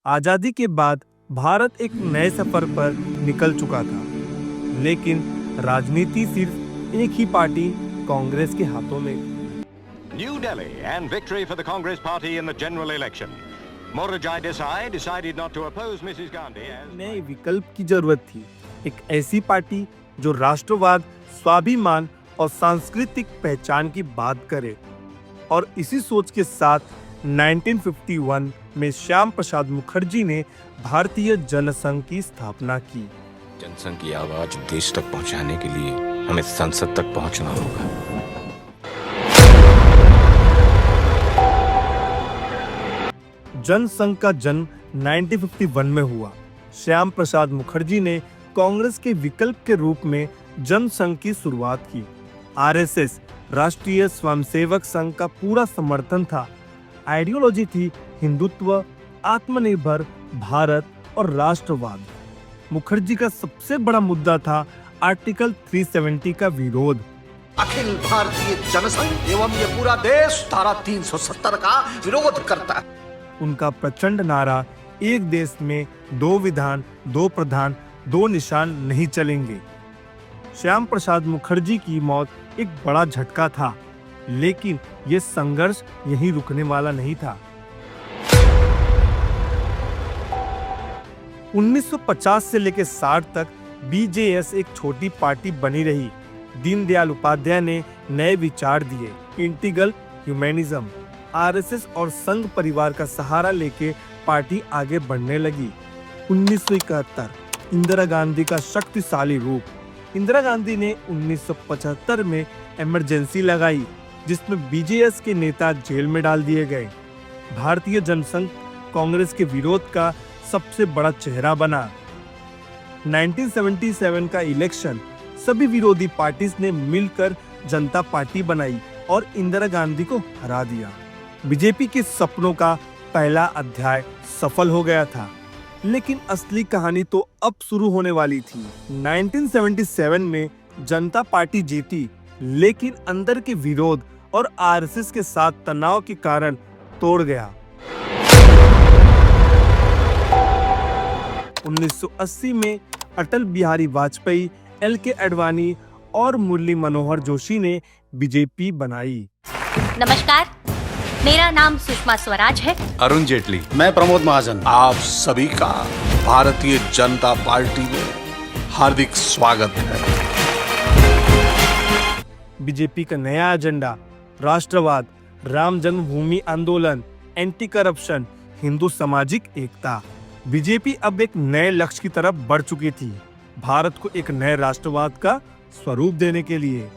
आजादी के बाद भारत एक नए सफर पर निकल चुका था, लेकिन राजनीति सिर्फ एक ही पार्टी कांग्रेस के हाथों में थी। New Delhi and victory for the Congress party in the general election. Morarji Desai decided not to oppose Mrs. Gandhi as नए विकल्प की जरूरत थी, एक ऐसी पार्टी जो राष्ट्रवाद, स्वाभिमान और सांस्कृतिक पहचान की बात करे। और इसी सोच के साथ 1951 में श्याम प्रसाद मुखर्जी ने भारतीय जनसंघ की स्थापना की। जनसंघ की आवाज देश तक पहुंचाने के लिए हमें संसद तक पहुंचना होगा। जनसंघ का जन्म 1951 में हुआ। श्याम प्रसाद मुखर्जी ने कांग्रेस के विकल्प के रूप में जनसंघ की शुरुआत की। आरएसएस, राष्ट्रीय स्वयंसेवक संघ का पूरा समर्थन था। आइडियोलॉजी थी हिंदुत्व, आत्मनिर्भर भारत और राष्ट्रवाद। मुखर्जी का सबसे बड़ा मुद्दा था आर्टिकल 370 का विरोध। अखिल भारतीय जनसंघ एवं ये पूरा देश धारा 370 का विरोध करता है। उनका प्रचंड नारा, एक देश में दो विधान, दो प्रधान, दो निशान नहीं चलेंगे। श्याम प्रसाद मुखर्जी की मौत एक बड़ा झटका था, लेकिन यह संघर्ष यहीं रुकने वाला नहीं था। 1950 से लेकर 60 तक बीजेएस एक छोटी पार्टी बनी रही। दीनदयाल उपाध्याय ने नए विचार दिए, इंटीग्रल ह्यूमैनिज्म। आरएसएस और संघ परिवार का सहारा लेके पार्टी आगे बढ़ने लगी। 1971 इंदिरा गांधी का शक्तिशाली रूप। इंदिरा गांधी ने 1975 में इमरजेंसी लगाई, जिसमें बीजेएस के नेता जेल में डाल दिए गए। भारतीय जनसंघ कांग्रेस के विरोध का सबसे बड़ा चेहरा बना। 1977 का इलेक्शन, सभी विरोधी पार्टीज ने मिलकर जनता पार्टी बनाई और इंदिरा गांधी को हरा दिया। बीजेपी के सपनों का पहला अध्याय सफल हो गया था, लेकिन असली कहानी तो अब शुरू होने वाली थी। 1977 में जनता पार्टी जीती, लेकिन अंदर के विरोध और आरएसएस के साथ तनाव के कारण तोड़ गया। 1980 में अटल बिहारी वाजपेयी, एल.के. आडवाणी और मुरली मनोहर जोशी ने बीजेपी बनाई। नमस्कार, मेरा नाम सुषमा स्वराज है। अरुण जेटली। मैं प्रमोद महाजन। आप सभी का भारतीय जनता पार्टी में हार्दिक स्वागत है। बीजेपी का नया एजेंडा, राष्ट्रवाद, राम जन्मभूमि आंदोलन, एंटी करप्शन, हिंदू सामाजिक एकता। बीजेपी अब एक नए लक्ष्य की तरफ बढ़ चुकी थी, भारत को एक नए राष्ट्रवाद का स्वरूप देने के लिए।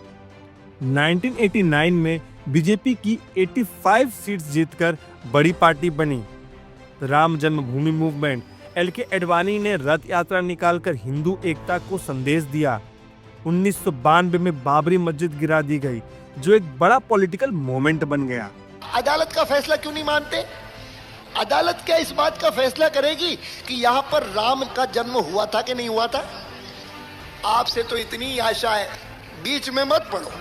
1989 में बीजेपी की 85 सीट्स जीतकर बड़ी पार्टी बनी। राम जन्मभूमि मूवमेंट, एल.के. आडवाणी ने रथ यात्रा निकालकर हिंदू एकता को संदेश दिया। 1992 में बाबरी मस्जिद गिरा दी गई, जो एक बड़ा पॉलिटिकल मोमेंट बन गया। अदालत का फैसला क्यों नहीं मानते? अदालत क्या इस बात का फैसला करेगी कि यहाँ पर राम का जन्म हुआ था कि नहीं हुआ था? आपसे तो इतनी आशा है, बीच में मत पड़ो,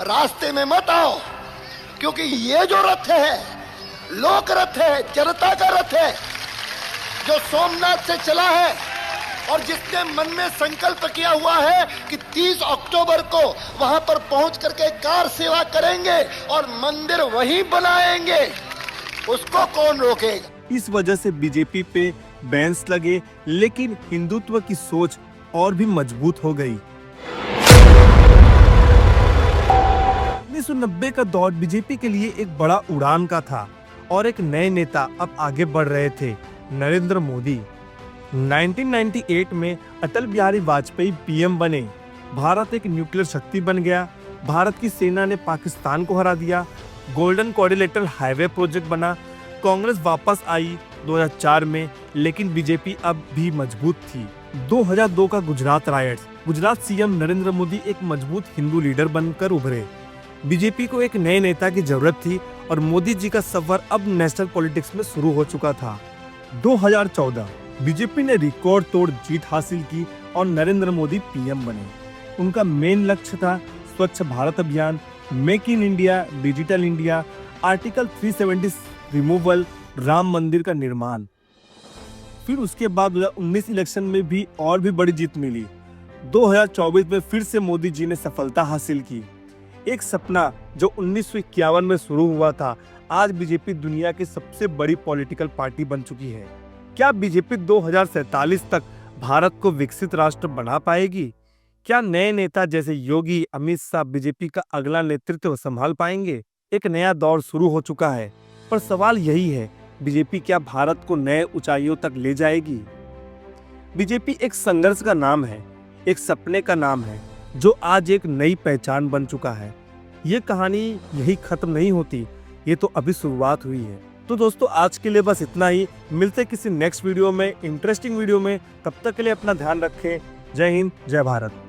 रास्ते में मत आओ, क्योंकि ये जो रथ है, लोक रथ है, जनता का रथ है, जो सोमनाथ से चला है और जिसने मन में संकल्प किया हुआ है कि 30 अक्टूबर को वहां पर पहुंच करके कार सेवा करेंगे और मंदिर वहीं बनाएंगे, उसको कौन रोकेगा? इस वजह से बीजेपी पे बैन्स लगे, लेकिन हिंदुत्व की सोच और भी मजबूत हो गई। 1990 का दौर बीजेपी के लिए एक बड़ा उड़ान का था और एक नए नेता अब आगे बढ़ रहे थे, नरेंद्र मोदी। 1998 में अटल बिहारी वाजपेयी पीएम बने। भारत एक न्यूक्लियर शक्ति बन गया। भारत की सेना ने पाकिस्तान को हरा दिया। गोल्डन क्वाड्रिलेटरल हाईवे प्रोजेक्ट बना। कांग्रेस वापस आई 2004 में, लेकिन बीजेपी अब भी मजबूत थी। 2002 का गुजरात राइट्स, गुजरात सीएम नरेंद्र मोदी एक मजबूत हिंदू लीडर बनकर उभरे। बीजेपी को एक नए नेता की जरूरत थी और मोदी जी का सफर अब नेशनल पॉलिटिक्स में शुरू हो चुका था। 2014 बीजेपी ने रिकॉर्ड तोड़ जीत हासिल की और नरेंद्र मोदी पीएम बने। उनका मेन लक्ष्य था स्वच्छ भारत अभियान, make in India, digital India, article 370 removal, Ram मंदिर का निर्माण। फिर उसके बाद 2019 इलेक्शन में भी और भी बड़ी जीत मिली। 2024 में फिर से मोदी जी ने सफलता हासिल की। एक सपना जो 1951 में शुरू हुआ था, आज बीजेपी दुनिया की सबसे बड़ी पॉलिटिकल पार्टी बन चुकी है। क्या बीजेपी 2047 तक भारत को विकसित राष्ट्र बना पाएगी? क्या नए नेता जैसे योगी, अमित शाह बीजेपी का अगला नेतृत्व संभाल पाएंगे? एक नया दौर शुरू हो चुका है, पर सवाल यही है, बीजेपी क्या भारत को नए ऊंचाइयों तक ले जाएगी? बीजेपी एक संघर्ष का नाम है, एक सपने का नाम है, जो आज एक नई पहचान बन चुका है। ये कहानी यही खत्म नहीं होती, ये तो अभी शुरुआत हुई है। तो दोस्तों, आज के लिए बस इतना ही। मिलते किसी नेक्स्ट वीडियो में, इंटरेस्टिंग वीडियो में। तब तक के लिए अपना ध्यान रखें। जय हिंद, जय भारत।